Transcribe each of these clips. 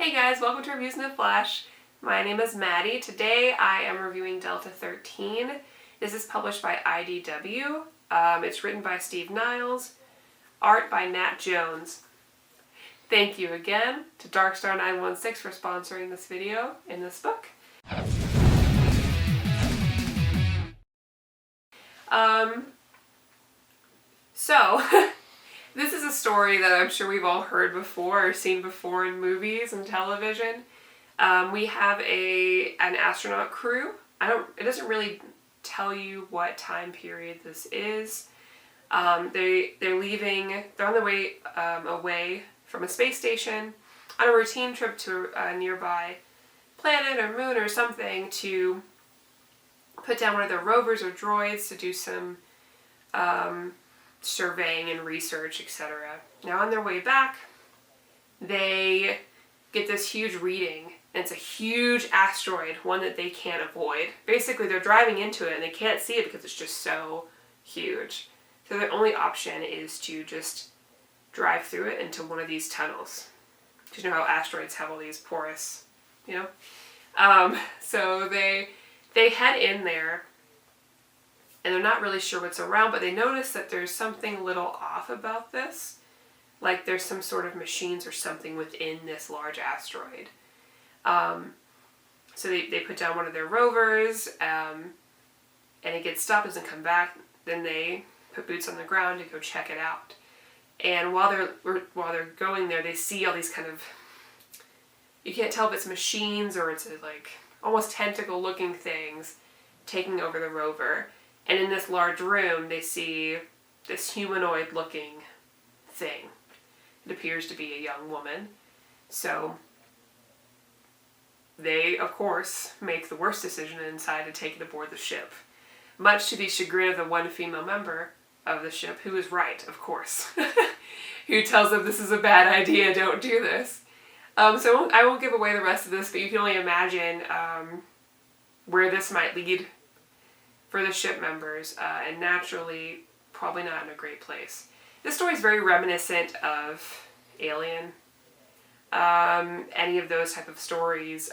Hey guys, welcome to Reviews in a Flash. My name is Maddie. Today I am reviewing Delta 13. This is published by IDW. It's written by Steven Niles, art by Nat Jones. Thank you again to Darkstar916 for sponsoring this video in this book. This is a story that I'm sure we've all heard before or seen before in movies and television. We have an astronaut crew. It doesn't really tell you what time period this is. They're on their way away from a space station on a routine trip to a nearby planet or moon or something to put down one of their rovers or droids to do some surveying and research, etc. Now on their way back, they get this huge reading, and it's a huge asteroid, one that they can't avoid. Basically, they're driving into it and they can't see it because it's just so huge. So their only option is to just drive through it into one of these tunnels. Because you know how asteroids have all these porous, So they head in there, and they're not really sure what's around, but they notice that there's something a little off about this. Like there's some sort of machines or something within this large asteroid. So they put down one of their rovers, and it gets stopped, doesn't come back. Then they put boots on the ground to go check it out. And while they're going there, they see all these kind of, you can't tell if it's machines or it's like almost tentacle-looking things taking over the rover. And in this large room, they see this humanoid-looking thing. It appears to be a young woman. So they, of course, make the worst decision and decide to take it aboard the ship. Much to the chagrin of the one female member of the ship, who is right, of course. Who tells them this is a bad idea, don't do this. So I won't give away the rest of this, but you can only imagine where this might lead for the ship members, and naturally, probably not in a great place. This story is very reminiscent of Alien. Any of those type of stories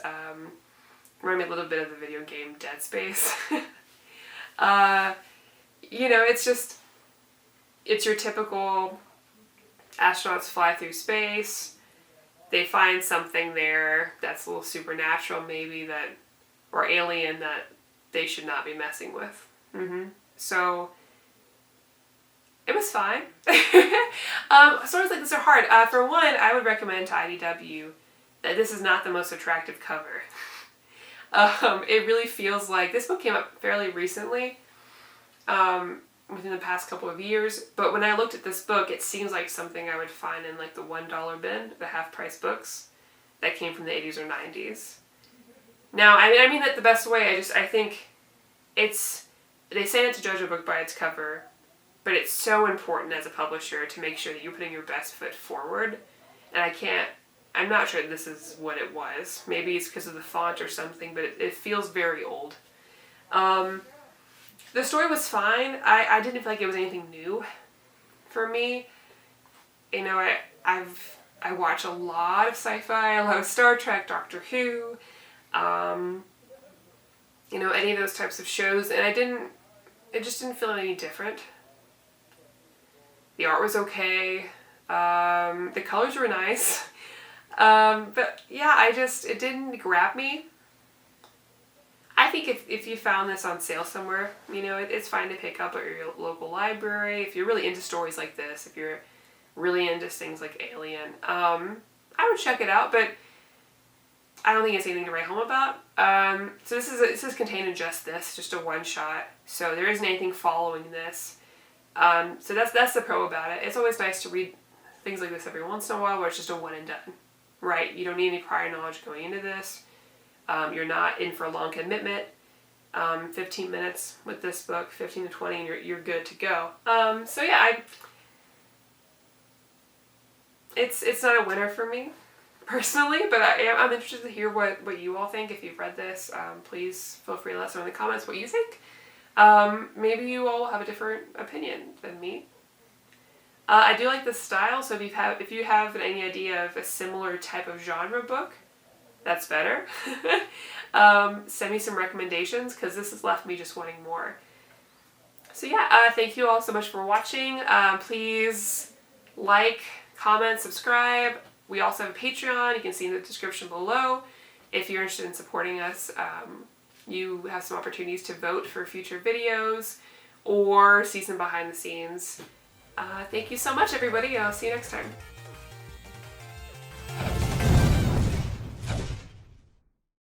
remind me a little bit of the video game Dead Space. It's your typical astronauts fly through space. They find something there that's a little supernatural, maybe, or alien that they should not be messing with. So it was fine. Stories like this are hard. For one, I would recommend to IDW that this is not the most attractive cover. It really feels like this book came up fairly recently, within the past couple of years. But when I looked at this book, it seems like something I would find in like the $1 bin, the half-price books that came from the 80s or 90s. Now, I mean that the best way. I think they say not to judge a book by its cover, but it's so important as a publisher to make sure that you're putting your best foot forward. And I'm not sure this is what it was. Maybe it's because of the font or something, but it feels very old. The story was fine. I didn't feel like it was anything new for me. I watch a lot of sci-fi. I love Star Trek, Doctor Who, any of those types of shows, and it just didn't feel any different. The art was okay. The colors were nice. But yeah, it didn't grab me. I think if you found this on sale somewhere, it's fine to pick up at your local library. If you're really into stories like this, if you're really into things like Alien, I would check it out, but I don't think it's anything to write home about. So this is contained in just a one-shot. So there isn't anything following this. So that's the pro about it. It's always nice to read things like this every once in a while where it's just a one and done, right? You don't need any prior knowledge going into this. You're not in for a long commitment. 15 minutes with this book, 15 to 20, and you're good to go. So yeah, it's not a winner for me personally, but I'm interested to hear what you all think. If you've read this, please feel free to let us know in the comments what you think. Maybe you all have a different opinion than me. I do like the style, so if you have any idea of a similar type of genre book, that's better. Send me some recommendations, because this has left me just wanting more. So yeah, thank you all so much for watching. Please like, comment, subscribe. We also have a Patreon. You can see in the description below. If you're interested in supporting us, you have some opportunities to vote for future videos or see some behind the scenes. Thank you so much, everybody. I'll see you next time.